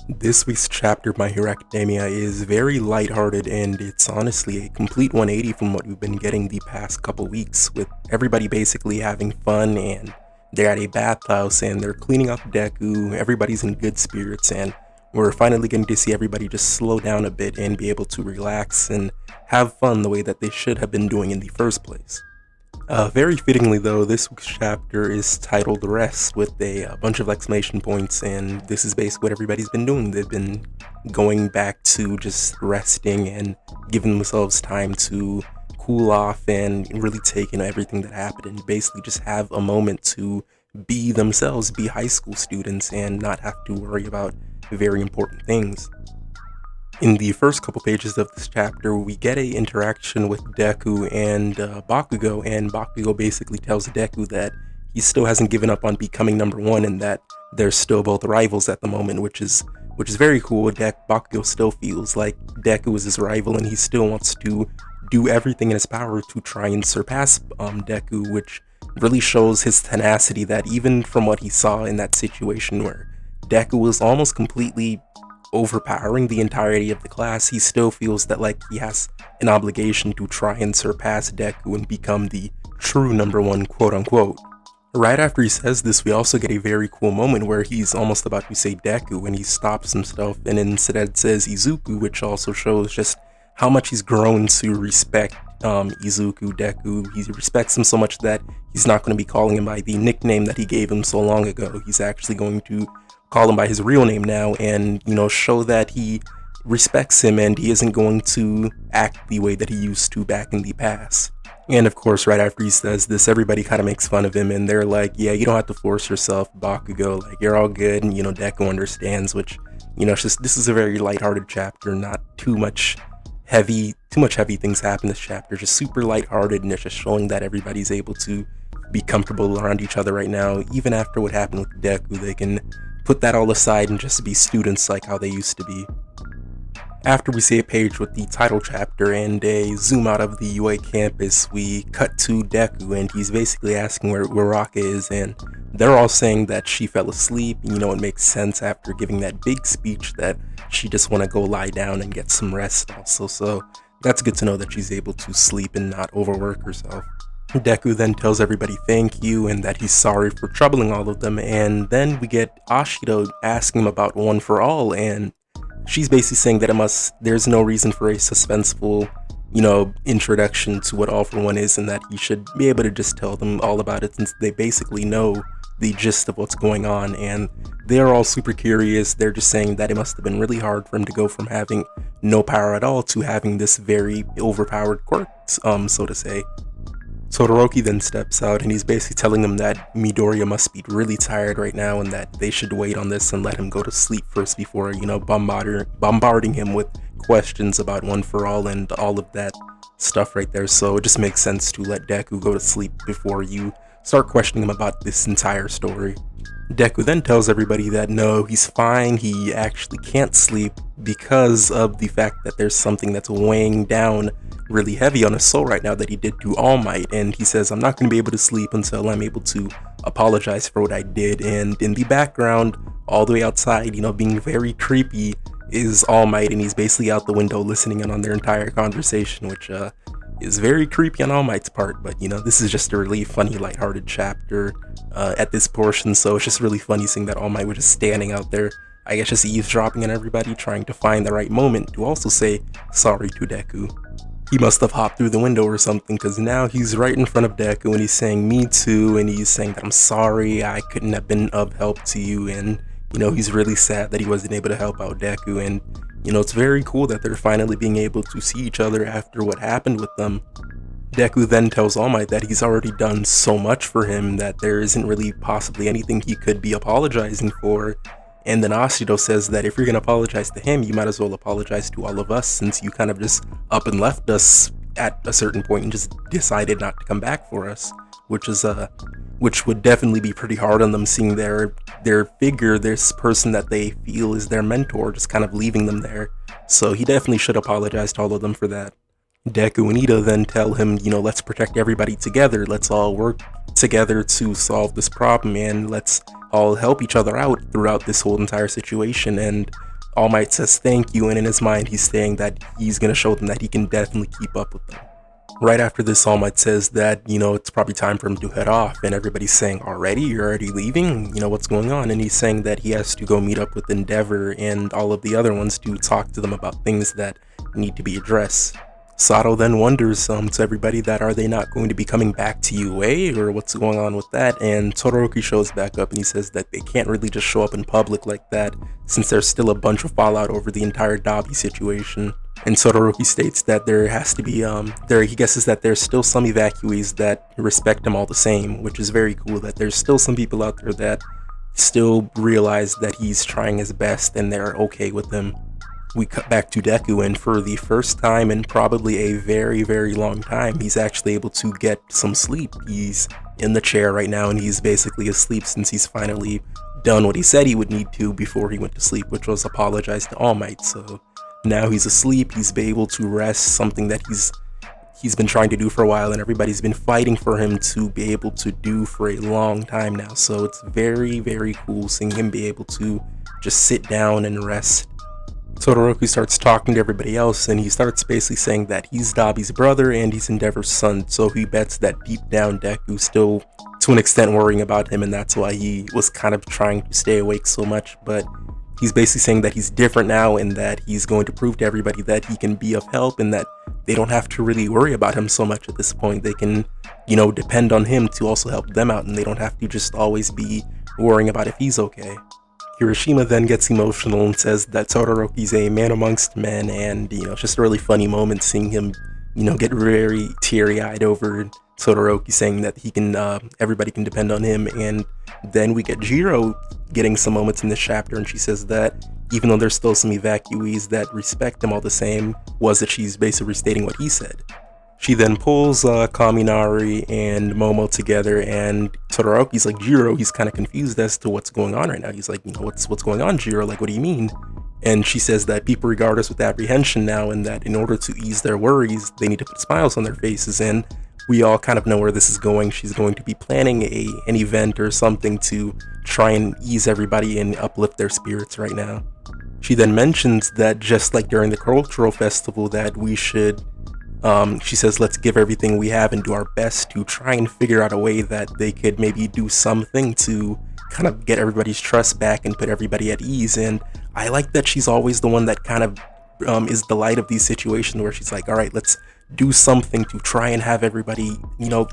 This week's chapter of My Hero Academia is very lighthearted, and it's honestly a complete 180 from what we've been getting the past couple weeks, with everybody basically having fun, and they're at a bathhouse and they're cleaning up Deku. Everybody's in good spirits, and we're finally getting to see everybody just slow down a bit and be able to relax and have fun the way that they should have been doing in the first place. Very fittingly, though, this week's chapter is titled Rest with a bunch of exclamation points, and this is basically what everybody's been doing. They've been going back to just resting and giving themselves time to cool off and really take in everything that happened and basically just have a moment to be themselves, be high school students, and not have to worry about very important things. In the first couple pages of this chapter, we get a interaction with Deku and Bakugo basically tells Deku that he still hasn't given up on becoming number one and that they're still both rivals at the moment, which is very cool. Bakugo still feels like Deku is his rival and he still wants to do everything in his power to try and surpass Deku, which really shows his tenacity that even from what he saw in that situation where Deku was almost completely overpowering the entirety of the class, he still feels that like he has an obligation to try and surpass Deku and become the true number one, quote unquote. Right after he says this, we also get a very cool moment where he's almost about to say Deku and he stops himself and instead says Izuku, which also shows just how much he's grown to respect Deku. He respects him so much that he's not going to be calling him by the nickname that he gave him so long ago. He's actually going to call him by his real name now and, show that he respects him and he isn't going to act the way that he used to back in the past. And of course, right after he says this, everybody kind of makes fun of him and they're like, yeah, you don't have to force yourself, Bakugo, like you're all good, and Deku understands, which, it's just, this is a very lighthearted chapter, not too much heavy things happen in this chapter, just super lighthearted, and it's just showing that everybody's able to be comfortable around each other right now. Even after what happened with Deku, they can put that all aside and just be students like how they used to be. After we see a page with the title chapter and a zoom out of the UA campus, we cut to Deku and he's basically asking where Raka is, and they're all saying that she fell asleep. It makes sense after giving that big speech that she just want to go lie down and get some rest also, so that's good to know that she's able to sleep and not overwork herself. Deku then tells everybody thank you and that he's sorry for troubling all of them, and then we get Ashido asking him about One for All, and she's basically saying that there's no reason for a suspenseful, introduction to what All for One is, and that he should be able to just tell them all about it since they basically know the gist of what's going on, and they're all super curious. They're just saying that it must have been really hard for him to go from having no power at all to having this very overpowered quirk, so to say. Todoroki then steps out and he's basically telling them that Midoriya must be really tired right now and that they should wait on this and let him go to sleep first before, bombarding him with questions about One for All and all of that stuff right there. So it just makes sense to let Deku go to sleep before you start questioning him about this entire story. Deku then tells everybody that no, he's fine, he actually can't sleep because of the fact that there's something that's weighing down really heavy on his soul right now that he did to All Might, and he says, I'm not going to be able to sleep until I'm able to apologize for what I did. And in the background, all the way outside, being very creepy, is All Might, and he's basically out the window listening in on their entire conversation, which is very creepy on All Might's part. But this is just a really funny, lighthearted chapter at this portion, so it's just really funny seeing that All Might was just standing out there, I guess just eavesdropping on everybody, trying to find the right moment to also say sorry to Deku. He must have hopped through the window or something, because now he's right in front of Deku and he's saying me too, and he's saying that I'm sorry, I couldn't have been of help to you, and he's really sad that he wasn't able to help out Deku, and it's very cool that they're finally being able to see each other after what happened with them. Deku then tells All Might that he's already done so much for him that there isn't really possibly anything he could be apologizing for. And then Ashido says that if you're going to apologize to him, you might as well apologize to all of us, since you kind of just up and left us at a certain point and just decided not to come back for us, which would definitely be pretty hard on them, seeing their figure, this person that they feel is their mentor, just kind of leaving them there. So he definitely should apologize to all of them for that. Deku and Ida then tell him, let's protect everybody together, let's all work together to solve this problem, and let's all help each other out throughout this whole entire situation. And All Might says thank you, and in his mind he's saying that he's gonna show them that he can definitely keep up with them. Right after this, All Might says that, it's probably time for him to head off, and everybody's saying, already? You're already leaving? What's going on? And he's saying that he has to go meet up with Endeavor and all of the other ones to talk to them about things that need to be addressed. Sato then wonders to everybody that are they not going to be coming back to UA, or what's going on with that? And Todoroki shows back up and he says that they can't really just show up in public like that, since there's still a bunch of fallout over the entire Dabi situation. And Todoroki states that there has to be, he guesses that there's still some evacuees that respect him all the same, which is very cool, that there's still some people out there that still realize that he's trying his best and they're okay with him. We cut back to Deku, and for the first time in probably a very, very long time, he's actually able to get some sleep. He's in the chair right now and he's basically asleep since he's finally done what he said he would need to before he went to sleep, which was apologize to All Might. So now he's asleep, he's been able to rest, something that he's been trying to do for a while and everybody's been fighting for him to be able to do for a long time now. So it's very, very cool seeing him be able to just sit down and rest. Todoroki starts talking to everybody else and he starts basically saying that he's Dabi's brother and he's Endeavor's son, so he bets that deep down Deku's still to an extent worrying about him, and that's why he was kind of trying to stay awake so much. But he's basically saying that he's different now and that he's going to prove to everybody that he can be of help and that they don't have to really worry about him so much at this point. They can, depend on him to also help them out, and they don't have to just always be worrying about if he's okay. Hiroshima then gets emotional and says that Todoroki's a man amongst men, and it's just a really funny moment seeing him get very teary-eyed over Todoroki saying that he can everybody can depend on him. And then we get Jiro getting some moments in this chapter, and she says that even though there's still some evacuees that respect him all the same, she's basically restating what he said. She then pulls Kaminari and Momo together, and Todoroki's like, Jiro, he's kind of confused as to what's going on right now. He's like, what's going on, Jiro? Like, what do you mean? And she says that people regard us with apprehension now, and that in order to ease their worries, they need to put smiles on their faces. And we all kind of know where this is going. She's going to be planning an event or something to try and ease everybody and uplift their spirits right now. She then mentions that just like during the cultural festival that we should, she says, let's give everything we have and do our best to try and figure out a way that they could maybe do something to kind of get everybody's trust back and put everybody at ease. And I like that she's always the one that kind of is the light of these situations where she's like, all right, let's do something to try and have everybody,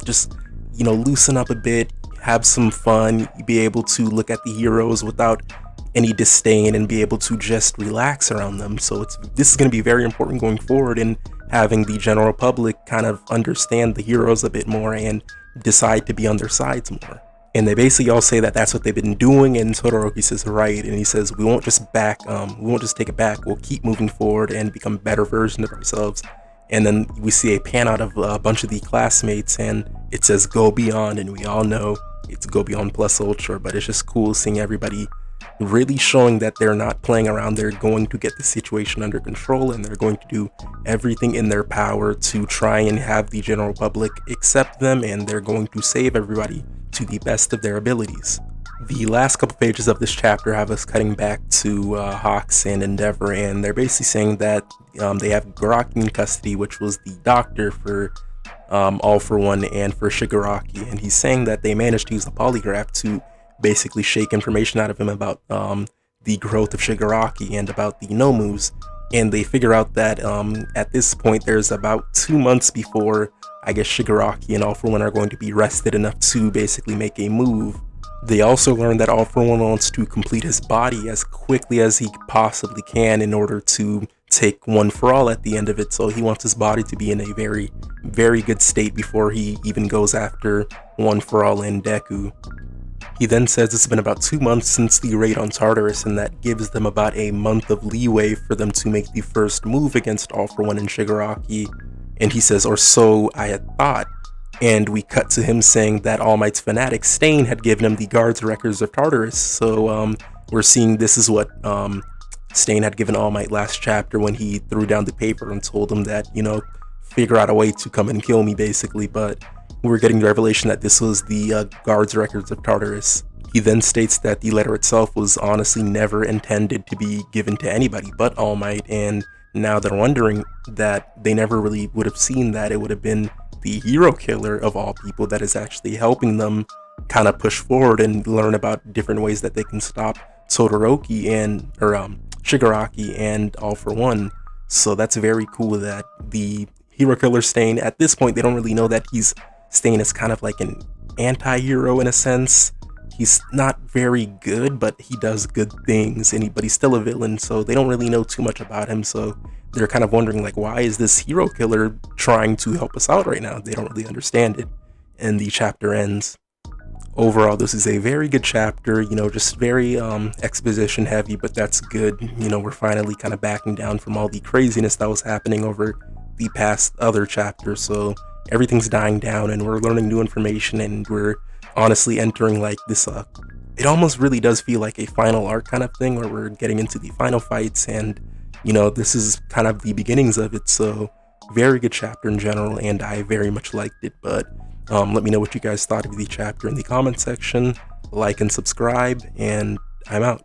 just, loosen up a bit, have some fun, be able to look at the heroes without any disdain and be able to just relax around them. So this is going to be very important going forward in having the general public kind of understand the heroes a bit more and decide to be on their sides more. And they basically all say that that's what they've been doing, and Todoroki says right, and he says we won't just take it back, we'll keep moving forward and become better versions of ourselves. And then we see a pan out of a bunch of the classmates and it says go beyond, and we all know it's go beyond plus ultra, but it's just cool seeing everybody really showing that they're not playing around. They're going to get the situation under control and they're going to do everything in their power to try and have the general public accept them, and they're going to save everybody to the best of their abilities. The last couple pages of this chapter have us cutting back to Hawks and Endeavor, and they're basically saying that they have Garaki in custody, which was the doctor for All For One and for Shigaraki, and he's saying that they managed to use the polygraph to basically shake information out of him about the growth of Shigaraki and about the Nomus, and they figure out that at this point there's about 2 months before I guess Shigaraki and All For One are going to be rested enough to basically make a move. They also learn that All For One wants to complete his body as quickly as he possibly can in order to take One For All at the end of it, so he wants his body to be in a very, very good state before he even goes after One For All and Deku. He then says it's been about 2 months since the raid on Tartarus, and that gives them about a month of leeway for them to make the first move against All For One and Shigaraki. And he says, or so I had thought. And we cut to him saying that All Might's fanatic Stain had given him the guards records of Tartarus. So we're seeing this is what Stain had given All Might last chapter when he threw down the paper and told him that, figure out a way to come and kill me basically. But we're getting the revelation that this was the guards records of Tartarus. He then states that the letter itself was honestly never intended to be given to anybody but All Might, and now they're wondering that they never really would have seen that it would have been the hero killer of all people that is actually helping them kind of push forward and learn about different ways that they can stop Todoroki and Shigaraki and All for One. So that's very cool that the hero killer Stain, at this point they don't really know that he's Stain is kind of like an anti-hero in a sense. He's not very good, but he does good things, but he's still a villain, so they don't really know too much about him. So they're kind of wondering, like, why is this hero killer trying to help us out right now? They don't really understand it. And the chapter ends. Overall, this is a very good chapter, just very exposition heavy, but that's good. We're finally kind of backing down from all the craziness that was happening over the past other chapters. So everything's dying down and we're learning new information, and we're honestly entering like this it almost really does feel like a final arc kind of thing, where we're getting into the final fights, and this is kind of the beginnings of it. So very good chapter in general, and I very much liked it. But let me know what you guys thought of the chapter in the comment section. Like and subscribe, and I'm out.